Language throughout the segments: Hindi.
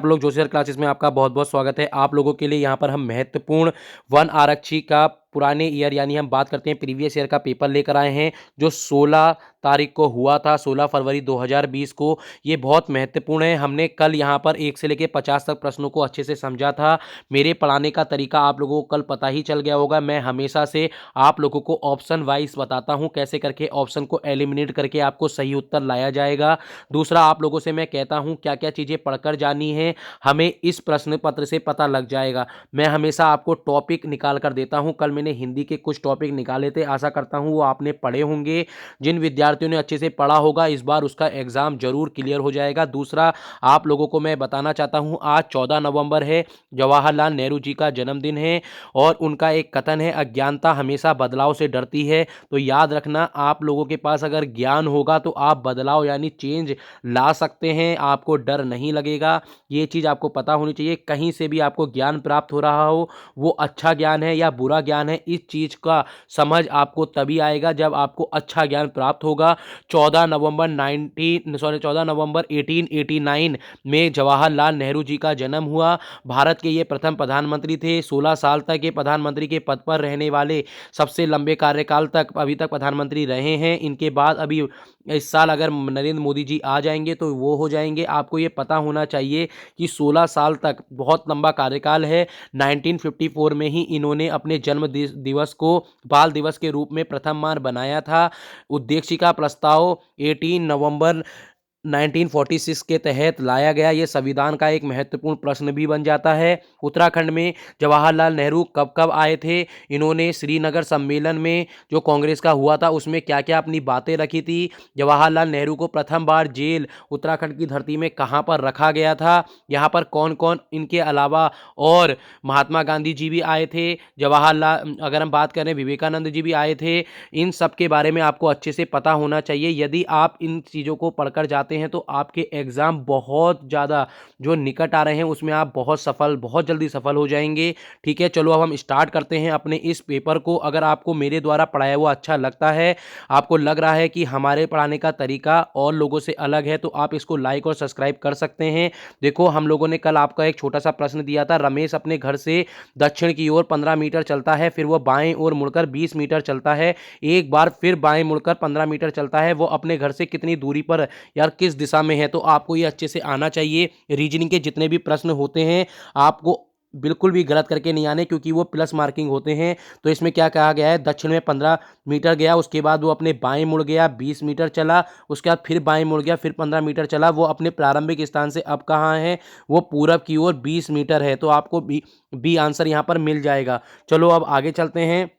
आप लोग जोशियर क्लासेस में आपका बहुत बहुत स्वागत है। आप लोगों के लिए यहाँ पर हम महत्वपूर्ण वन आरक्षी का पुराने ईयर यानी हम बात करते हैं प्रीवियस ईयर का पेपर लेकर आए हैं जो 16 तारीख को हुआ था, 16 फरवरी 2020 को। ये बहुत महत्वपूर्ण है। हमने कल यहाँ पर 1 से लेकर 50 तक प्रश्नों को अच्छे से समझा था। मेरे पढ़ाने का तरीका आप लोगों को कल पता ही चल गया होगा। मैं हमेशा से आप लोगों को ऑप्शन वाइज बताता हूँ कैसे करके ऑप्शन को एलिमिनेट करके आपको सही उत्तर लाया जाएगा। दूसरा, आप लोगों से मैं कहता हूँ क्या क्या चीज़ें पढ़कर जानी है हमें इस प्रश्न पत्र से पता लग जाएगा। मैं हमेशा आपको टॉपिक निकाल कर देता हूं। कल मैंने हिंदी के कुछ टॉपिक निकाले थे, आशा करता हूं वो आपने पढ़े होंगे। जिन विद्यार्थियों ने अच्छे से पढ़ा होगा इस बार उसका एग्जाम जरूर क्लियर हो जाएगा। दूसरा, आप लोगों को मैं बताना चाहता हूं आज 14 नवंबर है, जवाहरलाल नेहरू जी का जन्मदिन है और उनका एक कथन है, अज्ञानता हमेशा बदलाव से डरती है। तो याद रखना, आप लोगों के पास अगर ज्ञान होगा तो आप बदलाव यानी चेंज ला सकते हैं, आपको डर नहीं लगेगा। ये चीज़ आपको पता होनी चाहिए। कहीं से भी आपको ज्ञान प्राप्त हो रहा हो, वो अच्छा ज्ञान है या बुरा ज्ञान है, इस चीज़ का समझ आपको तभी आएगा जब आपको अच्छा ज्ञान प्राप्त होगा। 14 नवंबर 1889 में जवाहरलाल नेहरू जी का जन्म हुआ। भारत के ये प्रथम प्रधानमंत्री थे। 16 साल तक ये प्रधानमंत्री के पद पर रहने वाले सबसे लंबे कार्यकाल तक अभी तक प्रधानमंत्री रहे हैं। इनके बाद अभी इस साल अगर नरेंद्र मोदी जी आ जाएंगे तो वो हो जाएंगे। आपको ये पता होना चाहिए कि 16 साल तक बहुत लंबा कार्यकाल है। 1954 में ही इन्होंने अपने जन्म दिवस को बाल दिवस के रूप में प्रथम बार बनाया था। उद्देशिका प्रस्ताव 18 नवंबर 1946 के तहत लाया गया। ये संविधान का एक महत्वपूर्ण प्रश्न भी बन जाता है। उत्तराखंड में जवाहरलाल नेहरू कब कब आए थे? इन्होंने श्रीनगर सम्मेलन में जो कांग्रेस का हुआ था उसमें क्या क्या अपनी बातें रखी थी? जवाहरलाल नेहरू को प्रथम बार जेल उत्तराखंड की धरती में कहाँ पर रखा गया था? यहाँ पर कौन कौन इनके अलावा और महात्मा गांधी जी भी आए थे, जवाहरलाल अगर हम बात करें विवेकानंद जी भी आए थे। इन सब के बारे में आपको अच्छे से पता होना चाहिए। यदि आप इन चीज़ों को पढ़कर जाते हैं तो आपके एग्ज़ाम बहुत ज़्यादा जो निकट आ रहे हैं उसमें आप बहुत जल्दी सफल हो जाएंगे। ठीक है, चलो अब हम स्टार्ट करते हैं अपने इस पेपर को। अगर आपको मेरे द्वारा पढ़ाया हुआ अच्छा लगता है, आपको लग रहा है कि हमारे पढ़ाने का तरीका और लोगों से अलग है, तो आप इसको लाइक और सब्सक्राइब कर सकते हैं। देखो, हम लोगों ने कल आपका एक छोटा सा प्रश्न दिया था, रमेश अपने घर से दक्षिण की ओर 15 मीटर चलता है, फिर वो बाएं ओर मुड़कर 20 मीटर चलता है, एक बार फिर बाएं मुड़कर 15 मीटर चलता है, वो अपने घर से कितनी दूरी पर यार किस दिशा में है? तो आपको ये अच्छे से आना चाहिए। रीजनिंग के जितने भी प्रश्न होते हैं आपको बिल्कुल भी गलत करके नहीं आने, क्योंकि वो प्लस मार्किंग होते हैं। तो इसमें क्या कहा गया है, दक्षिण में 15 मीटर गया, उसके बाद वो अपने बाएं मुड़ गया, 20 मीटर चला, उसके बाद फिर बाएं मुड़ गया, फिर 15 मीटर चला, वो अपने प्रारंभिक स्थान से अब कहाँ है? वो पूरब की ओर 20 मीटर है। तो आपको बी आंसर यहाँ पर मिल जाएगा। चलो अब आगे चलते हैं।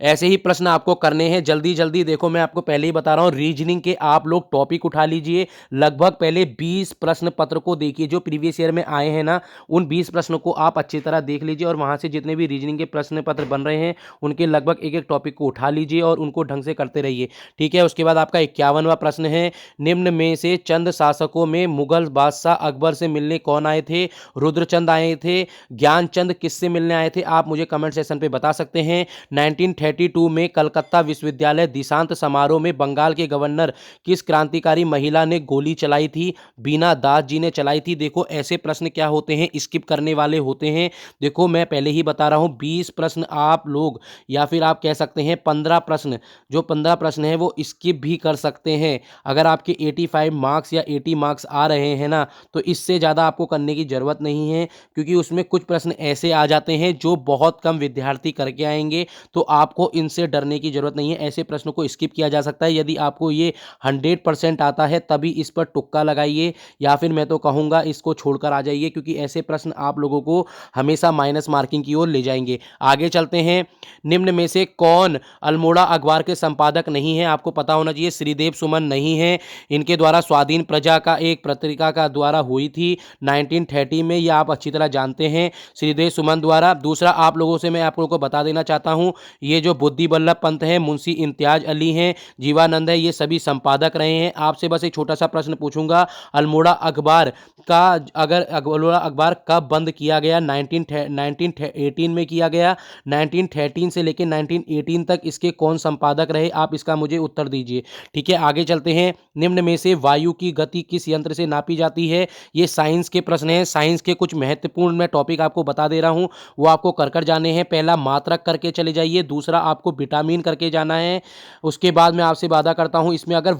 ऐसे ही प्रश्न आपको करने हैं जल्दी जल्दी। देखो, मैं आपको पहले ही बता रहा हूं, रीजनिंग के आप लोग टॉपिक उठा लीजिए। लगभग पहले 20 प्रश्न पत्र को देखिए जो प्रीवियस ईयर में आए हैं ना, उन 20 प्रश्नों को आप अच्छी तरह देख लीजिए और वहां से जितने भी रीजनिंग के प्रश्न पत्र बन रहे हैं उनके लगभग एक एक टॉपिक को उठा लीजिए और उनको ढंग से करते रहिए। ठीक है, उसके बाद आपका 51वां प्रश्न है, निम्न में से चंद शासकों में मुगल बादशाह अकबर से मिलने कौन आए थे? रुद्रचंद आए थे। ज्ञानचंद किससे मिलने आए थे? आप मुझे कमेंट सेक्शन पे बता सकते हैं। 1932 में कलकत्ता विश्वविद्यालय दीक्षांत समारोह में बंगाल के गवर्नर किस क्रांतिकारी महिला ने गोली चलाई थी? बीना दास जी ने चलाई थी। देखो, ऐसे प्रश्न क्या होते हैं, स्किप करने वाले होते हैं। देखो, मैं पहले ही बता रहा हूं, 20 प्रश्न आप लोग या फिर आप कह सकते हैं 15 प्रश्न, जो 15 प्रश्न है वो स्किप भी कर सकते हैं। अगर आपके 85 मार्क्स या 80 मार्क्स आ रहे हैं ना, तो इससे ज़्यादा आपको करने की ज़रूरत नहीं है, क्योंकि उसमें कुछ प्रश्न ऐसे आ जाते हैं जो बहुत कम विद्यार्थी करके आएंगे। तो आपको इनसे डरने की जरूरत नहीं है, ऐसे प्रश्नों को स्किप किया जा सकता है। यदि आपको ये 100% आता है तभी इस पर तुक्का लगाइए, या फिर मैं तो कहूँगा इसको छोड़कर आ जाइए, क्योंकि ऐसे प्रश्न आप लोगों को हमेशा माइनस मार्किंग की ओर ले जाएंगे। आगे चलते हैं। निम्न में से कौन अल्मोड़ा अखबार के संपादक नहीं है? आपको पता होना चाहिए, श्रीदेव सुमन नहीं है। इनके द्वारा स्वाधीन प्रजा का एक पत्रिका का द्वारा हुई थी 1930 में, यह आप अच्छी तरह जानते हैं, श्रीदेव सुमन द्वारा। दूसरा, आप लोगों से मैं आप लोगों को बता देना चाहता हूँ, ये जो बुद्धि बल्लभ पंत हैं, मुंशी इम्तियाज अली हैं, जीवानंद है, ये सभी संपादक रहे हैं। आपसे बस एक छोटा सा प्रश्न पूछूंगा, अल्मोड़ा अखबार का अगर अल्मोड़ा अखबार कब बंद किया गया? 1918 में किया गया। 1913 से लेकर 1918 तक इसके कौन संपादक रहे? आप इसका मुझे उत्तर दीजिए। ठीक है, आगे चलते हैं। निम्न में से वायु की गति किस यंत्र से नापी जाती है? ये साइंस के प्रश्न हैं। साइंस के कुछ महत्वपूर्ण मैं टॉपिक आपको बता दे रहा हूं, वो आपको कर जाने हैं। पहला मात्रक करके चले जाइए, दूसरा आपको विटामिन करके जाना है। उसके बाद मैं आपसे वादा करता हूं, इसमें अगर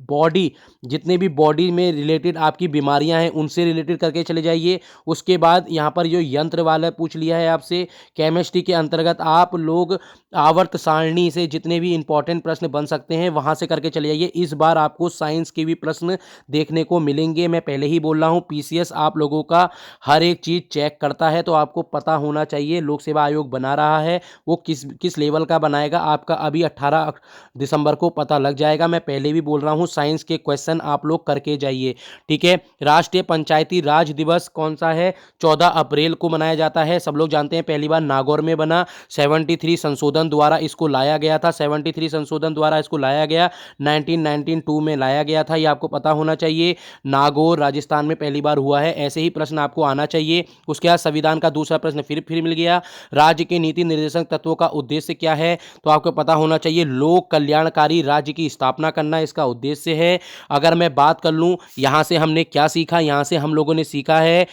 बॉडी, जितने भी बॉडी में रिलेटेड आपकी बीमारियां हैं उनसे रिलेटेड करके चले जाइए। उसके बाद यहाँ पर जो यंत्र वाला पूछ लिया है आपसे, केमिस्ट्री के अंतर्गत आप लोग आवर्त सारणी से जितने भी इंपॉर्टेंट प्रश्न बन सकते हैं वहां से करके चले जाइए। इस बार आपको साइंस के भी प्रश्न देखने को मिलेंगे। मैं पहले ही बोल रहा हूं, पीसीएस आप लोगों का हर एक चीज चेक करता है, तो आपको पता होना चाहिए। लोक सेवा आयोग बना रहा है, वो किस किस लेवल का बनाएगा आपका अभी 18 दिसंबर को पता लग जाएगा। मैं पहले भी बोल रहा हूं, साइंस के क्वेश्चन आप लोग करके जाइए। ठीक है, राष्ट्रीय पंचायती राज दिवस कौन सा है? 14 अप्रैल को मनाया जाता है। सब लोग जानते हैं, पहली बार नागौर में बना। 73 संशोधन द्वारा इसको लाया गया था। 73 संशोधन द्वारा इसको लाया गया, 1992 में लाया गया था, ये आपको पता होना चाहिए। नागौर राजस्थान में पहली बार हुआ है। ऐसे ही प्रश्न आपको आना चाहिए। उसके बाद संविधान का दूसरा प्रश्न फिर मिल गया। राज्य के नीति निर्देशक तत्वों का उद्देश्य क्या है? तो आपको पता होना चाहिए, लोक कल्याणकारी राज्य की स्थापना करना इसका उद्देश्य है। अगर मैं बात कर लूं यहां से हमने क्या सीखा, यहां से हम लोगों ने सीखा है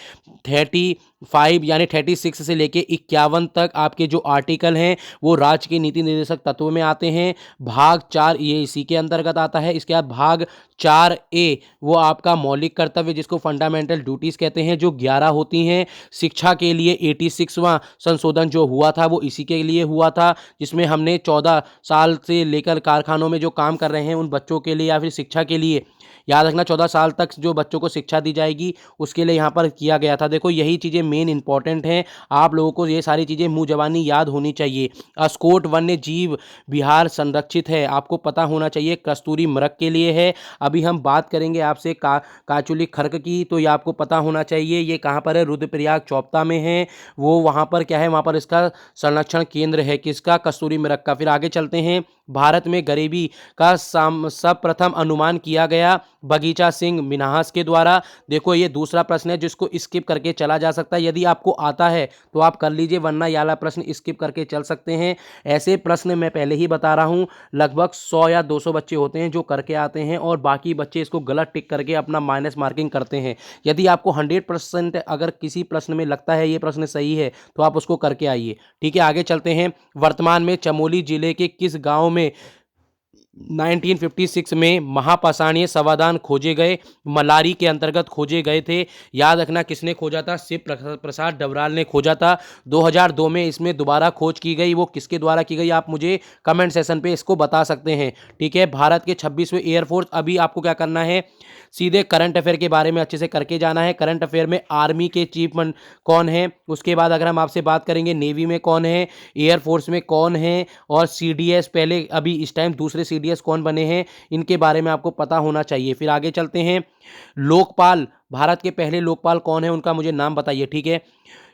35 यानी 36 से लेके 51 तक आपके जो आर्टिकल हैं वो राज्य के नीति निर्देशक तत्वों में आते हैं। भाग 4 ये इसी के अंतर्गत आता है। इसके बाद भाग 4A वो आपका मौलिक कर्तव्य जिसको फंडामेंटल ड्यूटीज कहते हैं, जो 11 होती हैं। शिक्षा के लिए 86वां संशोधन जो हुआ था वो इसी के लिए हुआ था, जिसमें हमने 14 साल से लेकर कारखानों में जो काम कर रहे हैं उन बच्चों के लिए या फिर शिक्षा के लिए, याद रखना 14 साल तक जो बच्चों को शिक्षा दी जाएगी उसके लिए यहाँ पर किया गया था। देखो यही चीज़ें मेन इंपॉर्टेंट हैं, आप लोगों को ये सारी चीज़ें मुँह जबानी याद होनी चाहिए। अस्कोट वन्य जीव विहार संरक्षित है, आपको पता होना चाहिए, कस्तूरी मृग के लिए है। अभी हम बात करेंगे आपसे काचुली खर्क की, तो ये आपको पता होना चाहिए ये कहाँ पर है, रुद्रप्रयाग चौपता में है। वो वहाँ पर क्या है, वहाँ पर इसका संरक्षण केंद्र है, किसका? कस्तूरी मृग का। फिर आगे चलते हैं, भारत में गरीबी का सर्वप्रथम अनुमान किया गया बगीचा सिंह मिन्हास के द्वारा। देखो ये दूसरा प्रश्न है जिसको स्किप करके चला जा सकता है, यदि आपको आता है तो आप कर लीजिए, वरना ये वाला प्रश्न स्किप करके चल सकते हैं। ऐसे प्रश्न मैं पहले ही बता रहा हूँ लगभग 100 या 200 बच्चे होते हैं जो करके आते हैं और बाकी बच्चे इसको गलत टिक करके अपना माइनस मार्किंग करते हैं। यदि आपको 100% अगर किसी प्रश्न में लगता है ये प्रश्न सही है तो आप उसको करके आइए। ठीक है, आगे चलते हैं। वर्तमान में चमोली जिले के किस गांव में 1956 में महापाषाणीय समाधान खोजे गए? मलारी के अंतर्गत खोजे गए थे। याद रखना किसने खोजा था? शिव प्रसाद डबराल ने खोजा था। 2002 में इसमें दोबारा खोज की गई, वो किसके द्वारा की गई आप मुझे कमेंट सेशन पे इसको बता सकते हैं। ठीक है, भारत के 26वें एयरफोर्स, अभी आपको क्या करना है, सीधे करंट अफेयर के बारे में अच्छे से करके जाना है। करंट अफेयर में आर्मी के चीफ कौन है, उसके बाद अगर हम आपसे बात करेंगे नेवी में कौन है, एयरफोर्स में कौन है, और सीडीएस पहले अभी इस टाइम दूसरे सीडीएस कौन बने हैं, इनके बारे में आपको पता होना चाहिए। फिर आगे चलते हैं, लोकपाल, भारत के पहले लोकपाल कौन है, उनका मुझे नाम बताइए। ठीक है,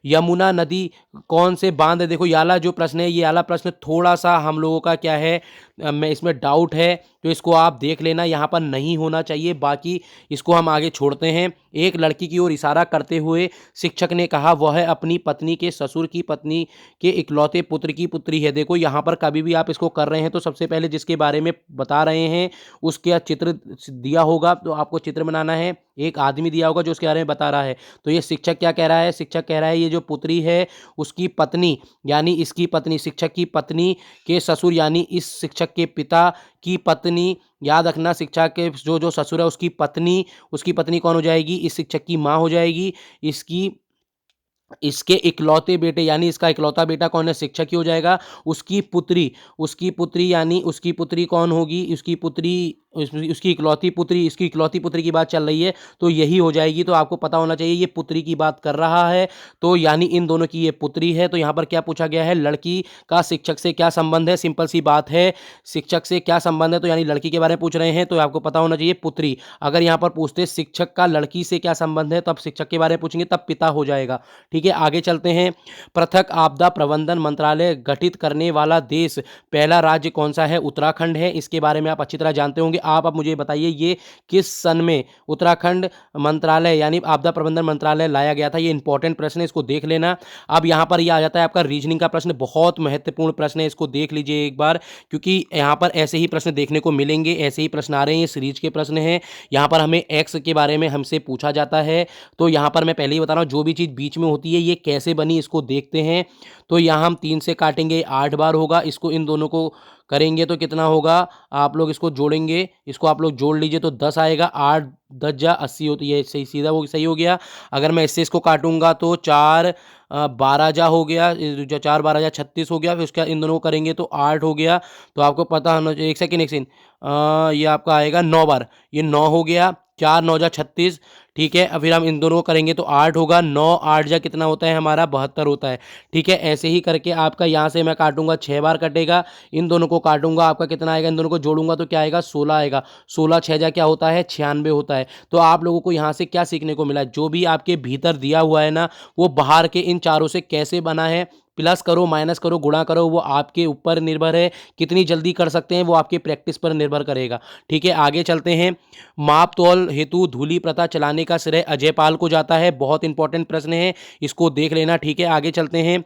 यमुना नदी कौन से बांध है? देखो ये वाला जो प्रश्न है, ये वाला प्रश्न थोड़ा सा हम लोगों का क्या है, मैं इसमें डाउट है, तो इसको आप देख लेना, यहाँ पर नहीं होना चाहिए, बाकी इसको हम आगे छोड़ते हैं। एक लड़की की ओर इशारा करते हुए शिक्षक ने कहा वह है अपनी पत्नी के ससुर की पत्नी के इकलौते पुत्र की पुत्री है। देखो यहाँ पर कभी भी आप इसको कर रहे हैं तो सबसे पहले जिसके बारे में बता रहे हैं उसके चित्र दिया होगा, तो आपको चित्र बनाना है। एक आदमी दिया होगा जो उसके बारे में बता रहा है, तो ये शिक्षक क्या कह रहा है, शिक्षक कह रहा है ये जो पुत्री है उसकी पत्नी यानी इसकी पत्नी, शिक्षक की पत्नी के ससुर यानी इस शिक्षक के पिता की पत्नी, याद रखना शिक्षक के जो ससुर है उसकी पत्नी कौन हो जाएगी, इस शिक्षक की माँ हो जाएगी। इसके इकलौते बेटे यानी इसका इकलौता बेटा कौन है, शिक्षक ही हो जाएगा। उसकी पुत्री यानी उसकी पुत्री कौन होगी, उसकी इकलौती पुत्री, इसकी इकलौती पुत्री की बात चल रही है तो यही हो जाएगी। तो आपको पता होना चाहिए ये पुत्री की बात कर रहा है, तो यानी इन दोनों की ये पुत्री है। तो यहाँ पर क्या पूछा गया है, लड़की का शिक्षक से क्या संबंध है? सिंपल सी बात है, शिक्षक से क्या संबंध है, तो यानी लड़की के बारे में पूछ रहे हैं तो आपको पता होना चाहिए पुत्री। अगर यहाँ पर पूछते शिक्षक का लड़की से क्या संबंध है, तब शिक्षक के बारे में पूछेंगे तब पिता हो जाएगा। ठीक ठीक है, आगे चलते हैं। पृथक आपदा प्रबंधन मंत्रालय गठित करने वाला देश पहला राज्य कौन सा है? उत्तराखंड है। इसके बारे में आप अच्छी तरह जानते होंगे। आप अब मुझे बताइए ये किस सन में उत्तराखंड मंत्रालय यानी आपदा प्रबंधन मंत्रालय लाया गया था? ये इंपॉर्टेंट प्रश्न है, इसको देख लेना। अब यहाँ पर ये आ जाता है आपका रीजनिंग का प्रश्न, बहुत महत्वपूर्ण प्रश्न है, इसको देख लीजिए एक बार, क्योंकि यहाँ पर ऐसे ही प्रश्न देखने को मिलेंगे, ऐसे ही प्रश्न आ रहे हैं, ये सीरीज के प्रश्न हैं। यहाँ पर हमें एक्स के बारे में हमसे पूछा जाता है, तो यहाँ पर मैं पहले ही बता रहा हूँ, जो भी चीज़ बीच में होती है ये कैसे बनी इसको देखते हैं। तो यहाँ हम 3 से काटेंगे, 8 बार होगा, इसको इन दोनों को करेंगे तो कितना होगा? आप लोग इसको जोड़ेंगे, इसको आप लोग जोड़ लीजिए तो 10 आएगा। 8 10 जा 80 होती है, सही सीधा वो सही हो गया। अगर मैं इससे इसको काटूंगा तो 4 12 जा हो गया, 4 12 जा 36 हो गया, फिर उसके बाद इन दोनों को करेंगे तो 8 हो गया। तो आपको पता होना चाहिए, एक सेकेंड ये आपका आएगा 9 बार, ये 9 हो गया, 4 9 जा 36, ठीक है। अब फिर हम इन दोनों को करेंगे तो 8 होगा, 9 8 जा कितना होता है हमारा? 72 होता है, ठीक है। ऐसे ही करके आपका यहाँ से मैं काटूंगा 6 बार कटेगा, इन दोनों को काटूंगा, आपका कितना आएगा? इन दोनों को जोड़ूंगा तो क्या आएगा? 16 आएगा। 16 6 जा क्या होता है? 96 होता है। तो आप लोगों को यहाँ से क्या सीखने को मिला? जो भी आपके भीतर दिया हुआ है ना, वो बाहर के इन चारों से कैसे बना है, प्लस करो माइनस करो गुणा करो, वो आपके ऊपर निर्भर है, कितनी जल्दी कर सकते हैं वो आपके प्रैक्टिस पर निर्भर करेगा, ठीक है। आगे चलते हैं। माप तौल हेतु धूली प्रथा चलाने का श्रेय अजय पाल को जाता है, बहुत इंपॉर्टेंट प्रश्न है, इसको देख लेना, ठीक है। आगे चलते हैं।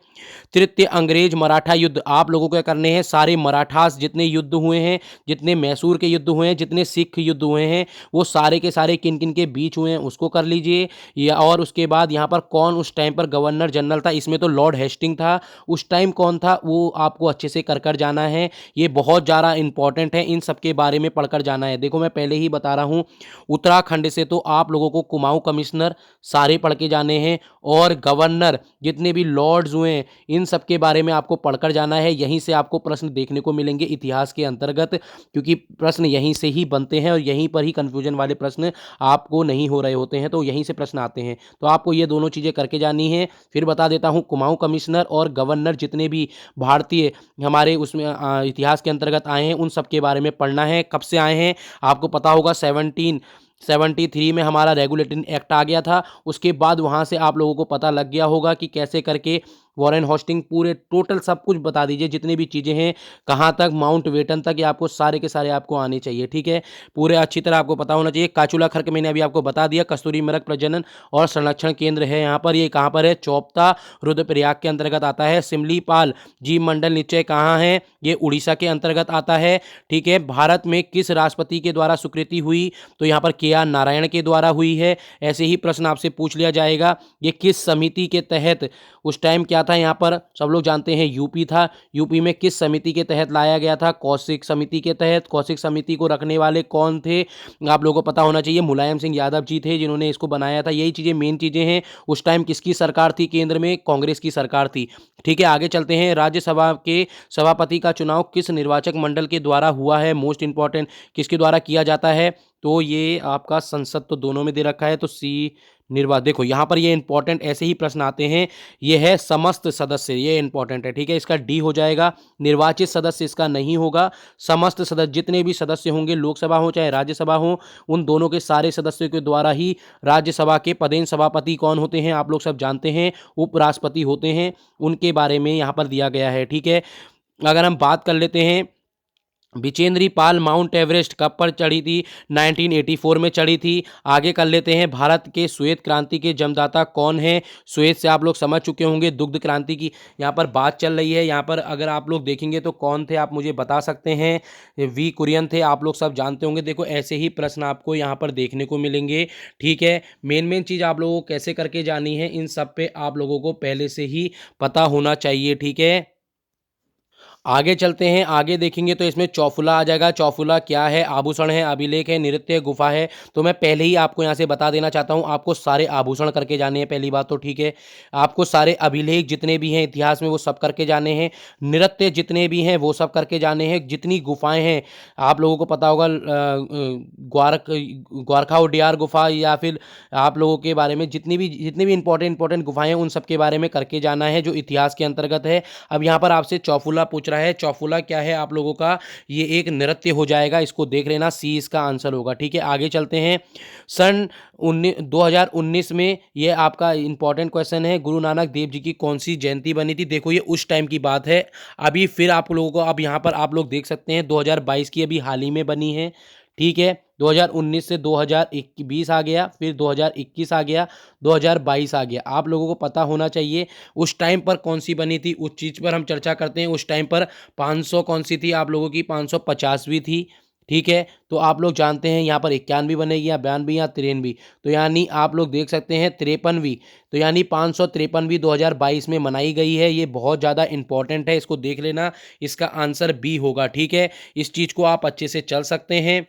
तृतीय अंग्रेज मराठा युद्ध, आप लोगों को क्या करने हैं? सारे मराठास जितने युद्ध हुए हैं, जितने मैसूर के युद्ध हुए हैं, जितने सिख युद्ध हुए हैं, वो सारे के सारे किन किन के बीच हुए हैं उसको कर लीजिए। या और उसके बाद यहाँ पर कौन उस टाइम पर गवर्नर जनरल था? इसमें तो लॉर्ड हेस्टिंग था, उस टाइम कौन था वो आपको अच्छे से कर कर जाना है, ये बहुत ज़्यादा इंपॉर्टेंट है, इन सब के बारे में पढ़कर जाना है। देखो मैं पहले ही बता रहा हूँ, उत्तराखंड से तो आप लोगों को कुमाऊं कमिश्नर सारे पढ़ के जाने हैं, और गवर्नर जितने भी लॉर्ड्स हुए हैं इन सब के बारे में आपको पढ़कर जाना है। यहीं से आपको प्रश्न देखने को मिलेंगे इतिहास के अंतर्गत, क्योंकि प्रश्न यहीं से ही बनते हैं और यहीं पर ही कन्फ्यूजन वाले प्रश्न आपको नहीं हो रहे होते हैं, तो यहीं से प्रश्न आते हैं। तो आपको ये दोनों चीज़ें करके जानी है। फिर बता देता हूँ, कुमाऊं कमिश्नर और गवर्नर जितने भी भारतीय हमारे उसमें इतिहास के अंतर्गत आए हैं उन सब के बारे में पढ़ना है। कब से आए हैं आपको पता होगा, 1773 में हमारा रेगुलेटिंग एक्ट आ गया था। उसके बाद वहाँ से आप लोगों को पता लग गया होगा कि कैसे करके वॉरेन होस्टिंग पूरे टोटल सब कुछ बता दीजिए, जितनी भी चीज़ें हैं, कहाँ तक माउंट बेटन तक, ये आपको सारे के सारे आपको आने चाहिए, ठीक है। पूरे अच्छी तरह आपको पता होना चाहिए। काचूला खर्क मैंने अभी आपको बता दिया, कस्तूरी मृग प्रजनन और संरक्षण केंद्र है यहाँ पर, ये कहाँ पर है? चौपता रुद्रप्रयाग के अंतर्गत आता है। सिमलीपाल जीव मंडल निश्चय कहाँ है? ये उड़ीसा के अंतर्गत आता है, ठीक है। भारत में किस राष्ट्रपति के द्वारा स्वीकृति हुई? तो यहाँ पर के आर नारायण के द्वारा हुई है। ऐसे ही प्रश्न आपसे पूछ लिया जाएगा, ये किस समिति के तहत उस टाइम क्या था? यहाँ पर सब लोग जानते हैं यूपी था, यूपी में किस समिति के तहत लाया गया था? कौशिक समिति के तहत। कौशिक समिति को रखने वाले कौन थे? आप लोगों को पता होना चाहिए, मुलायम सिंह यादव जी थे जिन्होंने इसको बनाया था। यही चीज़ें मेन चीज़ें हैं। उस टाइम किसकी सरकार थी? केंद्र में कांग्रेस की सरकार थी, ठीक है। आगे चलते हैं। राज्यसभा के सभापति का चुनाव किस निर्वाचक मंडल के द्वारा हुआ है? मोस्ट इंपॉर्टेंट, किसके द्वारा किया जाता है? तो ये आपका संसद तो दोनों में दे रखा है, तो सी देखो यहाँ पर ये इंपॉर्टेंट ऐसे ही प्रश्न आते हैं। ये है समस्त सदस्य, ये इंपॉर्टेंट है, ठीक है। इसका डी हो जाएगा। निर्वाचित सदस्य इसका नहीं होगा। समस्त सदस्य जितने भी सदस्य होंगे, लोकसभा हो चाहे राज्यसभा हो, उन दोनों के सारे सदस्यों के द्वारा ही राज्यसभा के पदेन सभापति कौन होते हैं? आप लोग सब जानते हैं, उपराष्ट्रपति होते हैं। उनके बारे में यहाँ पर दिया गया है, ठीक है। अगर हम बात कर लेते हैं, बिचेंद्री पाल माउंट एवरेस्ट कब पर चढ़ी थी? 1984 में चढ़ी थी। आगे कर लेते हैं, भारत के श्वेत क्रांति के जन्मदाता कौन है? श्वेत से आप लोग समझ चुके होंगे, दुग्ध क्रांति की यहाँ पर बात चल रही है। यहाँ पर अगर आप लोग देखेंगे तो कौन थे, आप मुझे बता सकते हैं? वी कुरियन थे, आप लोग सब जानते होंगे। देखो ऐसे ही प्रश्न आपको यहाँ पर देखने को मिलेंगे, ठीक है। मेन चीज़ आप लोगों को कैसे करके जानी है, इन सब पे आप लोगों को पहले से ही पता होना चाहिए, ठीक है। आगे चलते हैं, आगे देखेंगे तो इसमें चौफुला आ जाएगा। चौफुला क्या है? आभूषण है, अभिलेख है, नृत्य है, गुफा है। तो मैं पहले ही आपको यहाँ से बता देना चाहता हूँ, आपको सारे आभूषण करके जाने हैं, पहली बात तो, ठीक है। आपको सारे अभिलेख जितने भी हैं इतिहास में वो सब करके जाने हैं। नृत्य जितने भी हैं वो सब करके जाने हैं। जितनी गुफाएं हैं आप लोगों को पता होगा, ग्वारखा उडियार गुफा, या फिर आप लोगों के बारे में जितनी भी इंपॉर्टेंट गुफाएं हैं उन सब के बारे में करके जाना है, जो इतिहास के अंतर्गत है। अब यहाँ पर आपसे चौफुला पूछ रहा रहा है। चौफुला क्या है आप लोगों का, ये एक नृत्य हो जाएगा, इसको देख लेना, सी इसका आंसर होगा। ठीक है, आगे चलते हैं। सन 2019 में ये आपका इंपॉर्टेंट क्वेश्चन है, गुरु नानक देव जी की कौन सी जयंती बनी थी। देखो ये उस टाइम की बात है। अभी फिर आप लोगों को, अब यहाँ पर आप लोग देख सकते हैं 2022 की अभी हाल ही में बनी है। ठीक है, 2019 से 2020 आ गया, फिर 2021 आ गया, 2022 आ गया। आप लोगों को पता होना चाहिए उस टाइम पर कौन सी बनी थी, उस चीज़ पर हम चर्चा करते हैं। उस टाइम पर 500 कौन सी थी आप लोगों की, 550वीं थी। ठीक है, तो आप लोग जानते हैं यहाँ पर 91 बनेगी या 92 या 93, तो यानी आप लोग देख सकते हैं 53वीं, तो यानी 553वीं 2022 में मनाई गई है। ये बहुत ज़्यादा इंपॉर्टेंट है, इसको देख लेना, इसका आंसर बी होगा। ठीक है, इस चीज़ को आप अच्छे से चल सकते हैं।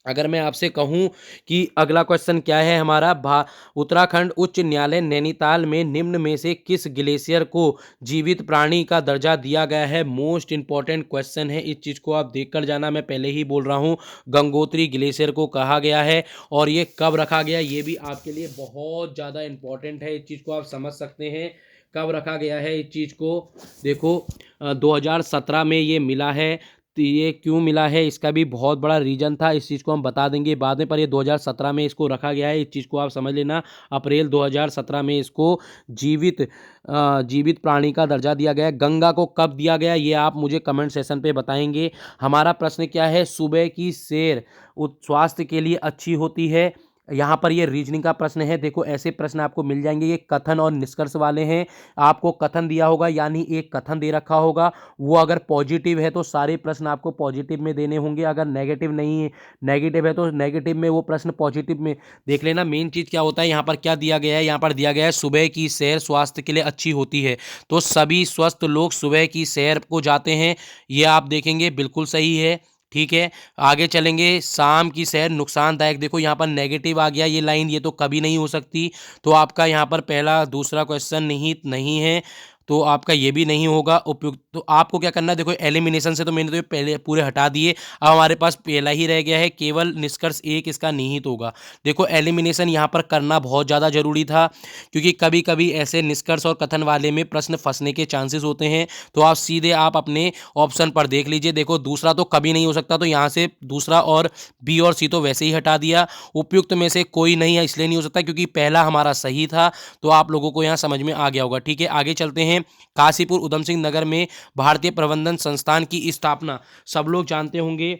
अगर मैं आपसे कहूं कि अगला क्वेश्चन क्या है हमारा, उत्तराखंड उच्च न्यायालय नैनीताल में निम्न में से किस ग्लेशियर को जीवित प्राणी का दर्जा दिया गया है। मोस्ट इंपॉर्टेंट क्वेश्चन है, इस चीज़ को आप देखकर जाना। मैं पहले ही बोल रहा हूं, गंगोत्री ग्लेशियर को कहा गया है, और ये कब रखा गया, ये भी आपके लिए बहुत ज़्यादा इंपॉर्टेंट है। इस चीज़ को आप समझ सकते हैं, कब रखा गया है इस चीज़ को। देखो 2017 में ये मिला है। तो ये क्यों मिला है, इसका भी बहुत बड़ा रीज़न था, इस चीज़ को हम बता देंगे बाद में, पर ये 2017 में इसको रखा गया है। इस चीज़ को आप समझ लेना, अप्रैल 2017 में इसको जीवित प्राणी का दर्जा दिया गया है। गंगा को कब दिया गया, ये आप मुझे कमेंट सेशन पे बताएंगे। हमारा प्रश्न क्या है, सुबह की सैर स्वास्थ्य के लिए अच्छी होती है। यहाँ पर ये रीजनिंग का प्रश्न है। देखो ऐसे प्रश्न आपको मिल जाएंगे, ये कथन और निष्कर्ष वाले हैं। आपको कथन दिया होगा, यानी एक कथन दे रखा होगा, वो अगर पॉजिटिव है तो सारे प्रश्न आपको पॉजिटिव में देने होंगे, अगर नेगेटिव नहीं है, नेगेटिव है तो नेगेटिव में वो प्रश्न पॉजिटिव में देख लेना। मेन चीज़ क्या होता है, यहाँ पर क्या दिया गया है, यहाँ पर दिया गया है सुबह की सैर स्वास्थ्य के लिए अच्छी होती है, तो सभी स्वस्थ लोग सुबह की सैर को जाते हैं, ये आप देखेंगे बिल्कुल सही है। ठीक है, आगे चलेंगे। शाम की सैर नुकसानदायक, देखो यहाँ पर नेगेटिव आ गया ये लाइन, ये तो कभी नहीं हो सकती, तो आपका यहाँ पर पहला दूसरा क्वेश्चन निहित नहीं है, तो आपका ये भी नहीं होगा उपयुक्त। तो आपको क्या करना है, देखो एलिमिनेशन से तो मैंने तो ये पहले पूरे हटा दिए, अब हमारे पास पहला ही रह गया है, केवल निष्कर्ष एक इसका निहित होगा। देखो एलिमिनेशन यहाँ पर करना बहुत ज़्यादा जरूरी था, क्योंकि कभी कभी ऐसे निष्कर्ष और कथन वाले में प्रश्न फंसने के चांसेस होते हैं, तो आप सीधे आप अपने ऑप्शन पर देख लीजिए। देखो दूसरा तो कभी नहीं हो सकता, तो यहाँ से दूसरा और बी और सी तो वैसे ही हटा दिया। उपयुक्त में से कोई नहीं है, इसलिए नहीं हो सकता क्योंकि पहला हमारा सही था, तो आप लोगों को यहाँ समझ में आ गया होगा। ठीक है, आगे चलते हैं। काशीपुर उधम सिंह नगर में भारतीय प्रबंधन संस्थान की स्थापना सब लोग जानते होंगे,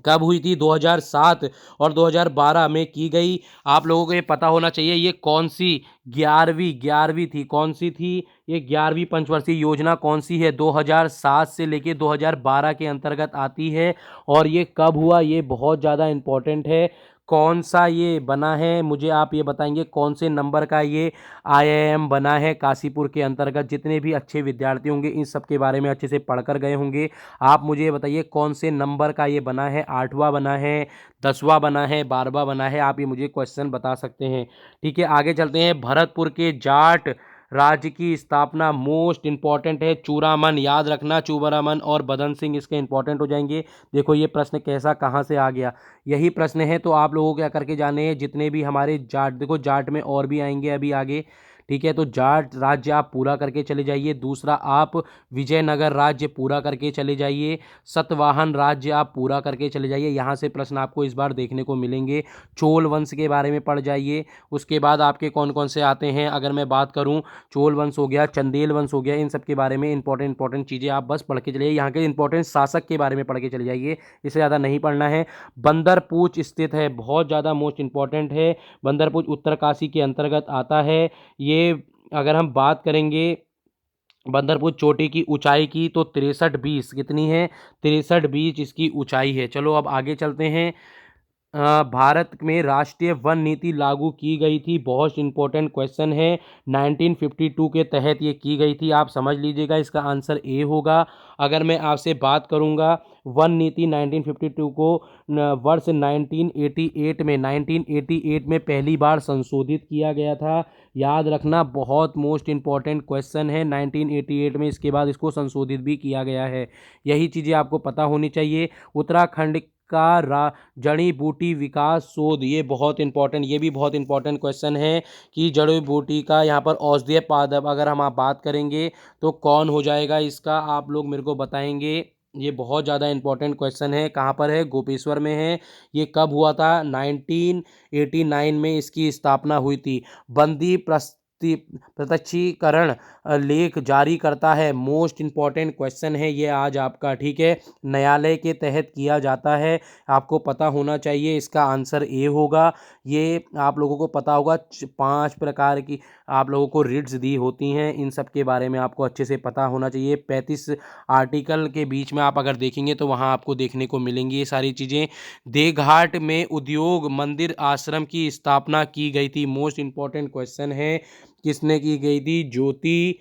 कब हुई थी, 2007 और 2012 में की गई। आप लोगों को ये पता होना चाहिए ये कौन सी 11वीं थी, कौन सी थी ये 11वीं पंचवर्षीय योजना कौन सी है, 2007 से लेके 2012 के अंतर्गत आती है। और ये कब हुआ, ये बहुत ज़्यादा इम्पोर्टेंट है। कौन सा ये बना है, मुझे आप ये बताएंगे कौन से नंबर का ये आईआईएम बना है काशीपुर के अंतर्गत। जितने भी अच्छे विद्यार्थी होंगे इन सब के बारे में अच्छे से पढ़कर गए होंगे। आप मुझे ये बताइए कौन से नंबर का ये बना है, 8वां बना है, 10वां बना है, 12वां बना है, आप ये मुझे क्वेश्चन बता सकते हैं। ठीक है, आगे चलते हैं। भरतपुर के जाट राज्य की स्थापना, मोस्ट इंपॉर्टेंट है, चूड़ामन, याद रखना, चूड़ामन और बदन सिंह इसके इंपॉर्टेंट हो जाएंगे। देखो ये प्रश्न कैसा कहाँ से आ गया, यही प्रश्न है, तो आप लोगों को क्या करके जाने हैं, जितने भी हमारे जाट, देखो जाट में और भी आएंगे अभी आगे। ठीक है, तो जाट राज्य आप पूरा करके चले जाइए। दूसरा आप विजयनगर राज्य पूरा करके चले जाइए। सतवाहन राज्य आप पूरा करके चले जाइए, यहाँ से प्रश्न आपको इस बार देखने को मिलेंगे। चोल वंश के बारे में पढ़ जाइए। उसके बाद आपके कौन कौन से आते हैं, अगर मैं बात करूँ, चोल वंश हो गया, चंदेल वंश हो गया, इन सब के बारे में इंपॉर्टेंट चीज़ें आप बस पढ़ के चलिए। यहाँ के इंपॉर्टेंट शासक के बारे में पढ़ के चले जाइए, इससे ज़्यादा नहीं पढ़ना है। बंदरपूछ स्थित है, बहुत ज़्यादा मोस्ट इंपॉर्टेंट है। बंदरपूछ उत्तरकाशी के अंतर्गत आता है। ये अगर हम बात करेंगे बंदरपुर चोटी की ऊंचाई की, तो 63 कितनी है, 63 इसकी ऊंचाई है। चलो अब आगे चलते हैं। भारत में राष्ट्रीय वन नीति लागू की गई थी, बहुत इंपॉर्टेंट क्वेश्चन है, 1952 के तहत ये की गई थी, आप समझ लीजिएगा, इसका आंसर ए होगा। अगर मैं आपसे बात करूंगा वन नीति 1952 को वर्ष 1988 में पहली बार संशोधित किया गया था, याद रखना, बहुत मोस्ट इंपॉर्टेंट क्वेश्चन है, 1988 में इसके बाद इसको संशोधित भी किया गया है, यही चीज़ें आपको पता होनी चाहिए। उत्तराखंड का जड़ी बूटी विकास शोध, ये बहुत इंपॉर्टेंट, ये भी बहुत इंपॉर्टेंट क्वेश्चन है कि जड़ी बूटी का यहाँ पर औषधीय पादप अगर हम आप बात करेंगे तो कौन हो जाएगा इसका, आप लोग मेरे को बताएंगे। ये बहुत ज़्यादा इंपॉर्टेंट क्वेश्चन है। कहाँ पर है? गोपेश्वर में है। ये कब हुआ था? 1989 में इसकी स्थापना हुई थी। बंदी प्रत्यक्षीकरण लेख जारी करता है, मोस्ट इंपॉर्टेंट क्वेश्चन है ये आज आपका, ठीक है। न्यायालय के तहत किया जाता है, आपको पता होना चाहिए, इसका आंसर ए होगा। ये आप लोगों को पता होगा 5 प्रकार की आप लोगों को रिट्स दी होती हैं, इन सब के बारे में आपको अच्छे से पता होना चाहिए। 35 आर्टिकल के बीच में आप अगर देखेंगे तो वहाँ आपको देखने को मिलेंगी ये सारी चीज़ें। देवघाट में उद्योग मंदिर आश्रम की स्थापना की गई थी, मोस्ट इंपॉर्टेंट क्वेश्चन है। किसने की गई थी?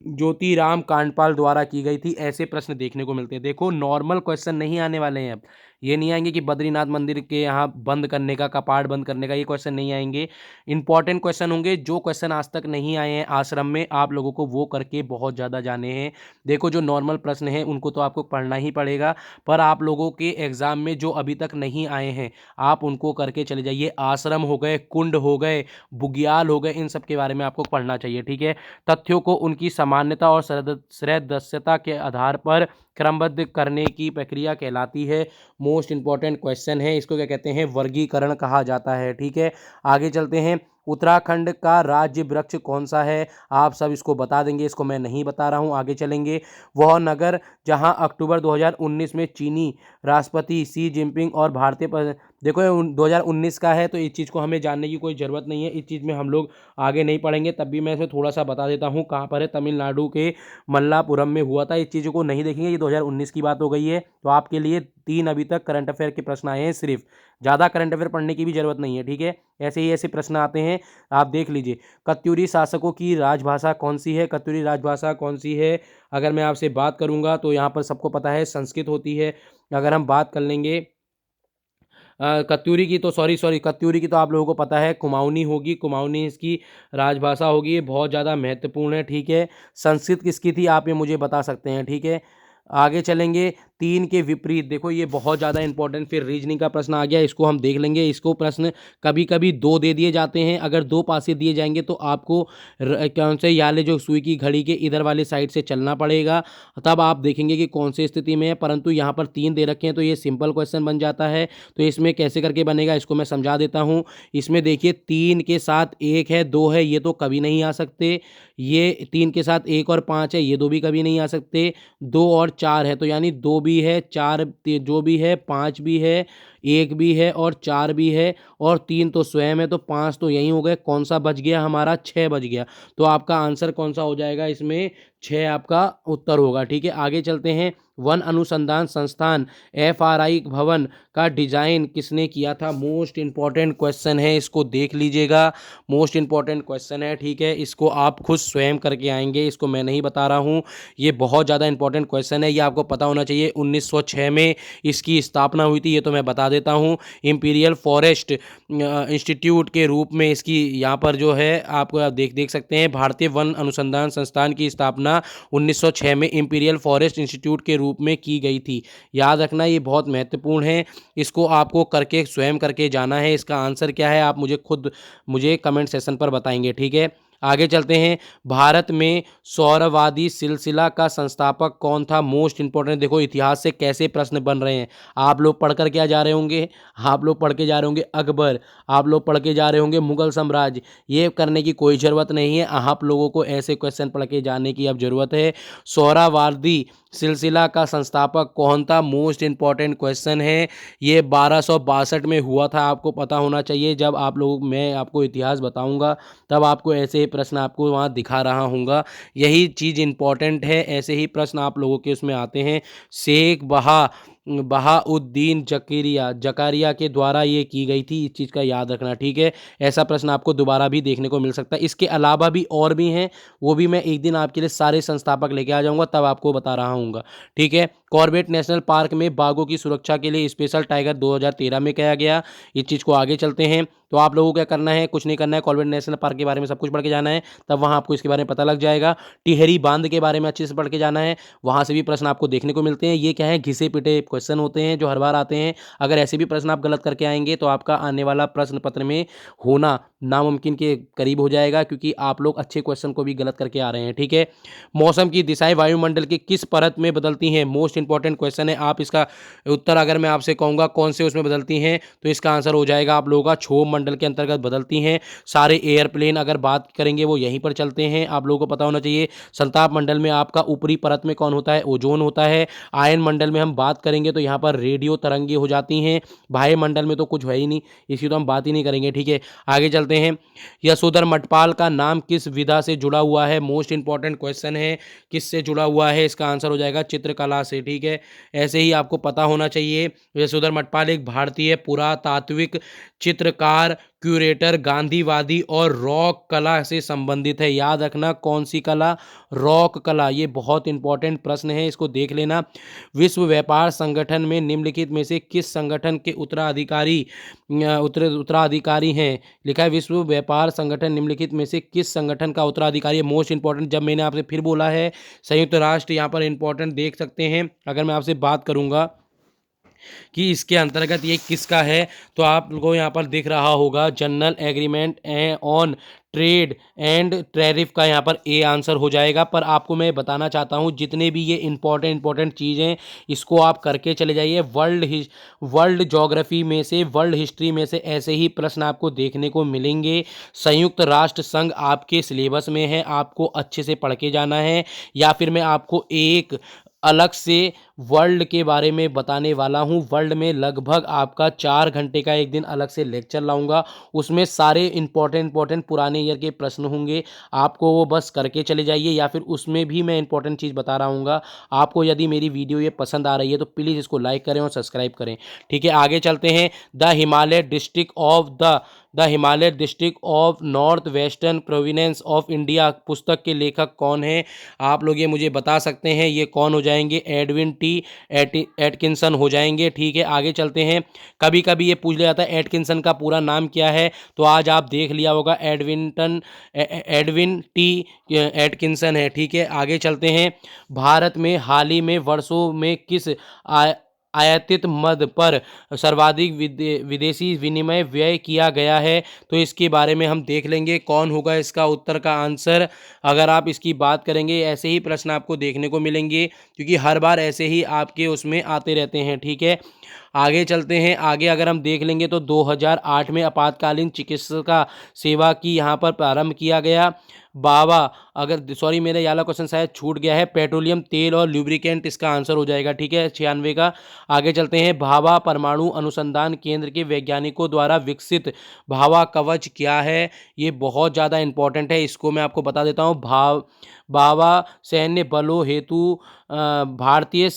ज्योतिराम कांडपाल द्वारा की गई थी। ऐसे प्रश्न देखने को मिलते हैं। देखो नॉर्मल क्वेश्चन नहीं आने वाले हैं अब, ये नहीं आएंगे कि बद्रीनाथ मंदिर के यहाँ बंद करने का, कपाट बंद करने का, ये क्वेश्चन नहीं आएंगे। इंपॉर्टेंट क्वेश्चन होंगे, जो क्वेश्चन आज तक नहीं आए हैं आश्रम में, आप लोगों को वो करके बहुत ज़्यादा जाने हैं। देखो जो नॉर्मल प्रश्न हैं उनको तो आपको पढ़ना ही पड़ेगा, पर आप लोगों के एग्जाम में जो अभी तक नहीं आए हैं आप उनको करके चले जाइए। आश्रम हो गए, कुंड हो गए, बुग्याल हो गए, इन सब के बारे में आपको पढ़ना चाहिए, ठीक है। तथ्यों को उनकी सामान्यता और सदस्यता के आधार पर क्रमबद्ध करने की प्रक्रिया कहलाती है। मोस्ट इंपॉर्टेंट क्वेश्चन है, इसको क्या कहते हैं? वर्गीकरण कहा जाता है, ठीक है। आगे चलते हैं। उत्तराखंड का राज्य वृक्ष कौन सा है? आप सब इसको बता देंगे, इसको मैं नहीं बता रहा हूँ। आगे चलेंगे। वह नगर जहां अक्टूबर 2019 में चीनी राष्ट्रपति शी जिनपिंग और भारतीय देखो ये 2019 का है, तो इस चीज़ को हमें जानने की कोई ज़रूरत नहीं है, इस चीज़ में हम लोग आगे नहीं पढ़ेंगे, तब भी मैं इसमें थोड़ा सा बता देता हूँ कहाँ पर है। तमिलनाडु के मल्लापुरम में हुआ था। इस चीज़ों को नहीं देखेंगे, ये 2019 की बात हो गई है। तो आपके लिए 3 अभी तक करंट अफेयर के प्रश्न आए हैं सिर्फ, ज़्यादा करंट अफेयर पढ़ने की भी जरूरत नहीं है, ठीक है। ऐसे ही ऐसे प्रश्न आते हैं, आप देख लीजिए। कत्यूरी शासकों की राजभाषा कौन सी है? कत्यूरी राजभाषा कौन सी है? अगर मैं आपसे बात करूंगा तो यहाँ पर सबको पता है संस्कृत होती है। अगर हम बात कर लेंगे कत्यूरी की, तो सॉरी कत्यूरी की तो आप लोगों को पता है कुमाऊनी होगी, कुमाऊनी इसकी राजभाषा होगी, ये बहुत ज़्यादा महत्वपूर्ण है, ठीक है। संस्कृत किसकी थी आप ये मुझे बता सकते हैं, ठीक है। आगे चलेंगे। 3 के विपरीत, देखो ये बहुत ज़्यादा इंपॉर्टेंट, फिर रीजनिंग का प्रश्न आ गया, इसको हम देख लेंगे। इसको प्रश्न कभी कभी 2 दे दिए जाते हैं, अगर 2 पासे दिए जाएंगे तो आपको कौन से याले जो सुई की घड़ी के इधर वाले साइड से चलना पड़ेगा, तब आप देखेंगे कि कौन सी स्थिति में है। परंतु यहाँ पर 3 दे रखे हैं तो ये सिंपल क्वेश्चन बन जाता है। तो इसमें कैसे करके बनेगा इसको मैं समझा देता हूँ। इसमें देखिए 3 के साथ 1 है, 2 है, ये तो कभी नहीं आ सकते। ये 3 के साथ 1 और 5 है, ये 2 भी कभी नहीं आ सकते। 2 और 4 है, तो यानी 2 भी है, 4 जो भी है, 5 भी है, 1 भी है और 4 भी है, और 3 तो स्वयं है, तो 5 तो यही हो गए। कौन सा बच गया हमारा? 6 बच गया। तो आपका आंसर कौन सा हो जाएगा इसमें? 6 आपका उत्तर होगा, ठीक है। आगे चलते हैं। वन अनुसंधान संस्थान FRI भवन का डिजाइन किसने किया था? मोस्ट इंपॉर्टेंट क्वेश्चन है, इसको देख लीजिएगा, मोस्ट इंपॉर्टेंट क्वेश्चन है, ठीक है। इसको आप खुद स्वयं करके आएंगे, इसको मैं नहीं बता रहा हूँ, ये बहुत ज़्यादा इंपॉर्टेंट क्वेश्चन है, ये आपको पता होना चाहिए। 1906 में इसकी स्थापना हुई थी, ये तो मैं बता देता हूँ। इंपीरियल फॉरेस्ट इंस्टीट्यूट के रूप में इसकी यहाँ पर जो है आपको आप देख सकते हैं। भारतीय वन अनुसंधान संस्थान की स्थापना 1906 में इंपीरियल फॉरेस्ट इंस्टीट्यूट के रूप में की गई थी। याद रखना, ये बहुत महत्वपूर्ण है, इसको आपको करके स्वयं करके जाना है। इसका आंसर क्या है आप मुझे कमेंट सेशन पर बताएंगे, ठीक है। आगे चलते हैं। भारत में सौरवादी सिलसिला का संस्थापक कौन था? मोस्ट इंपॉर्टेंट, देखो इतिहास से कैसे प्रश्न बन रहे हैं। आप लोग पढ़कर क्या जा रहे होंगे? आप लोग पढ़ के जा रहे होंगे अकबर, आप लोग पढ़ के जा रहे होंगे मुगल साम्राज्य। ये करने की कोई ज़रूरत नहीं है, आप लोगों को ऐसे क्वेश्चन पढ़ के जाने की अब ज़रूरत है। सौरावादी सिलसिला का संस्थापक कौन था? मोस्ट इंपॉर्टेंट क्वेश्चन है, ये 1262 में हुआ था, आपको पता होना चाहिए। जब आप लोग मैं आपको इतिहास बताऊंगा तब आपको ऐसे ही प्रश्न आपको वहाँ दिखा रहा हूँगा, यही चीज़ इंपॉर्टेंट है। ऐसे ही प्रश्न आप लोगों के उसमें आते हैं। शेख बहाउद्दीन जकारिया के द्वारा ये की गई थी, इस चीज़ का याद रखना, ठीक है। ऐसा प्रश्न आपको दोबारा भी देखने को मिल सकता है। इसके अलावा भी और भी हैं, वो भी मैं एक दिन आपके लिए सारे संस्थापक लेके आ जाऊंगा, तब आपको बता रहा हूँ, ठीक है। कॉर्बेट नेशनल पार्क में बाघों की सुरक्षा के लिए स्पेशल टाइगर 2013 में किया गया, इस चीज़ को आगे चलते हैं। तो आप लोगों को क्या करना है, कुछ नहीं करना है, कॉर्बेट नेशनल पार्क के बारे में सब कुछ पढ़ के जाना है, तब वहाँ आपको इसके बारे में पता लग जाएगा। टिहरी बांध के बारे में अच्छे से पढ़ के जाना है, वहाँ से भी प्रश्न आपको देखने को मिलते हैं। ये क्या है, घिसे पिटे क्वेश्चन होते हैं जो हर बार आते हैं। अगर ऐसे भी प्रश्न आप गलत करके आएंगे तो आपका आने वाला प्रश्न पत्र में होना नामुमकिन के करीब हो जाएगा, क्योंकि आप लोग अच्छे क्वेश्चन को भी गलत करके आ रहे हैं। ठीक है, मौसम की दिशाएं वायुमंडल के किस परत में बदलती हैं? मोस्ट इंपॉर्टेंट क्वेश्चन है। आप इसका उत्तर अगर मैं आपसे कहूँगा कौन से उसमें बदलती हैं, तो इसका आंसर हो जाएगा आप लोगों का क्षोभ मंडल के अंतर्गत बदलती हैं। सारे एयरप्लेन अगर बात करेंगे वो यहीं पर चलते हैं, आप लोगों को पता होना चाहिए। संताप मंडल में आपका ऊपरी परत में कौन होता है, ओजोन होता है। आयन मंडल में हम बात करेंगे तो यहाँ पर रेडियो तरंगे हो जाती हैं। बाह्य मंडल में तो कुछ है ही नहीं, इसकी तो हम बात ही नहीं करेंगे। ठीक है, आगे चलते हैं। यशोधर मठपाल का नाम किस विधा से जुड़ा हुआ है? मोस्ट इंपॉर्टेंट क्वेश्चन है, किससे जुड़ा हुआ है? इसका आंसर हो जाएगा चित्रकला से। ठीक है, ऐसे ही आपको पता होना चाहिए। यशोधर मठपाल एक भारतीय पुरातात्विक चित्रकार, क्यूरेटर, गांधीवादी और रॉक कला से संबंधित है। याद रखना कौन सी कला, रॉक कला। ये बहुत इंपॉर्टेंट प्रश्न है, इसको देख लेना। विश्व व्यापार संगठन में निम्नलिखित में से किस संगठन के उत्तराधिकारी हैं? लिखा है विश्व व्यापार संगठन निम्नलिखित में से किस संगठन का उत्तराधिकारी है? मोस्ट इंपॉर्टेंट, जब मैंने आपसे फिर बोला है संयुक्त राष्ट्र, यहाँ पर इंपॉर्टेंट देख सकते हैं। अगर मैं आपसे बात करूंगा कि इसके अंतर्गत ये किसका है, तो आप लोगों को यहाँ पर दिख रहा होगा general agreement on trade and tariff का यहाँ पर ए आंसर हो जाएगा। पर आपको मैं बताना चाहता हूँ जितने भी ये इंपॉर्टेंट चीज़ें, इसको आप करके चले जाइए। वर्ल्ड ज्योग्राफी में से, वर्ल्ड हिस्ट्री में से ऐसे ही प्रश्न आपको देखने को मिलेंगे। संयुक्त राष्ट्र संघ आपके सिलेबस में है, आपको अच्छे से पढ़ के जाना है। या फिर मैं आपको एक अलग से वर्ल्ड के बारे में बताने वाला हूं। वर्ल्ड में लगभग आपका 4 घंटे का एक दिन अलग से लेक्चर लाऊंगा, उसमें सारे इंपॉर्टेंट पुराने ईयर के प्रश्न होंगे, आपको वो बस करके चले जाइए। या फिर उसमें भी मैं इंपॉर्टेंट चीज़ बता रहा हूँ। आपको यदि मेरी वीडियो ये पसंद आ रही है तो प्लीज़ इसको लाइक करें और सब्सक्राइब करें। ठीक है, आगे चलते हैं। The Himalaya district of north western provenance of India पुस्तक के लेखक कौन है? आप लोग ये मुझे बता सकते हैं, ये कौन हो जाएंगे? एडविन टी एटकिंसन हो जाएंगे। ठीक है, आगे चलते हैं। कभी कभी ये पूछ लिया जाता है एटकिंसन का पूरा नाम क्या है, तो आज आप देख लिया होगा एडविन टी एटकिंसन है। ठीक है, आगे चलते हैं। भारत में हाल ही में वर्षों में किस आयातित मद पर सर्वाधिक विदेशी विनिमय व्यय किया गया है? तो इसके बारे में हम देख लेंगे कौन होगा इसका उत्तर का आंसर। अगर आप इसकी बात करेंगे, ऐसे ही प्रश्न आपको देखने को मिलेंगे, क्योंकि हर बार ऐसे ही आपके उसमें आते रहते हैं। ठीक है, आगे चलते हैं। आगे अगर हम देख लेंगे तो 2008 में आपातकालीन चिकित्सा सेवा की यहाँ पर प्रारंभ किया गया। बाबा, अगर सॉरी मेरा ये वाला क्वेश्चन शायद छूट गया है, पेट्रोलियम तेल और लुब्रिकेंट इसका आंसर हो जाएगा। ठीक है, 96 का। आगे चलते हैं। भाभा परमाणु अनुसंधान केंद्र के वैज्ञानिकों द्वारा विकसित भाभा कवच क्या है? ये बहुत ज़्यादा इंपॉर्टेंट है, इसको मैं आपको बता देता हूँ। भाभा सैन्य बलों हेतु भारतीय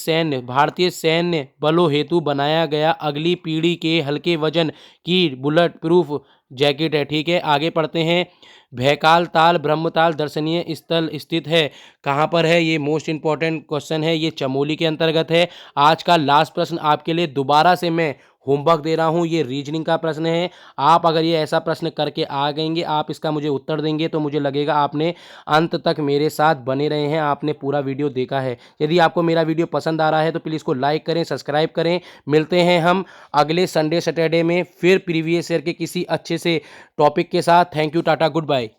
सैन्य बलों हेतु बनाया गया अगली पीढ़ी के हल्के वजन की बुलेट प्रूफ जैकेट है। ठीक है, आगे पढ़ते हैं। भैकाल ताल ब्रह्मताल दर्शनीय स्थल स्थित है, कहाँ पर है? ये मोस्ट इंपॉर्टेंट क्वेश्चन है, ये चमोली के अंतर्गत है। आज का लास्ट प्रश्न आपके लिए दोबारा से मैं होमवर्क दे रहा हूँ, ये रीजनिंग का प्रश्न है। आप अगर ये ऐसा प्रश्न करके आ गएंगे, आप इसका मुझे उत्तर देंगे, तो मुझे लगेगा आपने अंत तक मेरे साथ बने रहे हैं, आपने पूरा वीडियो देखा है। यदि आपको मेरा वीडियो पसंद आ रहा है तो प्लीज़ इसको लाइक करें, सब्सक्राइब करें। मिलते हैं हम अगले संडे सैटरडे में फिर प्रीवियस ईयर के किसी अच्छे से टॉपिक के साथ। Thank you, tata, good bye.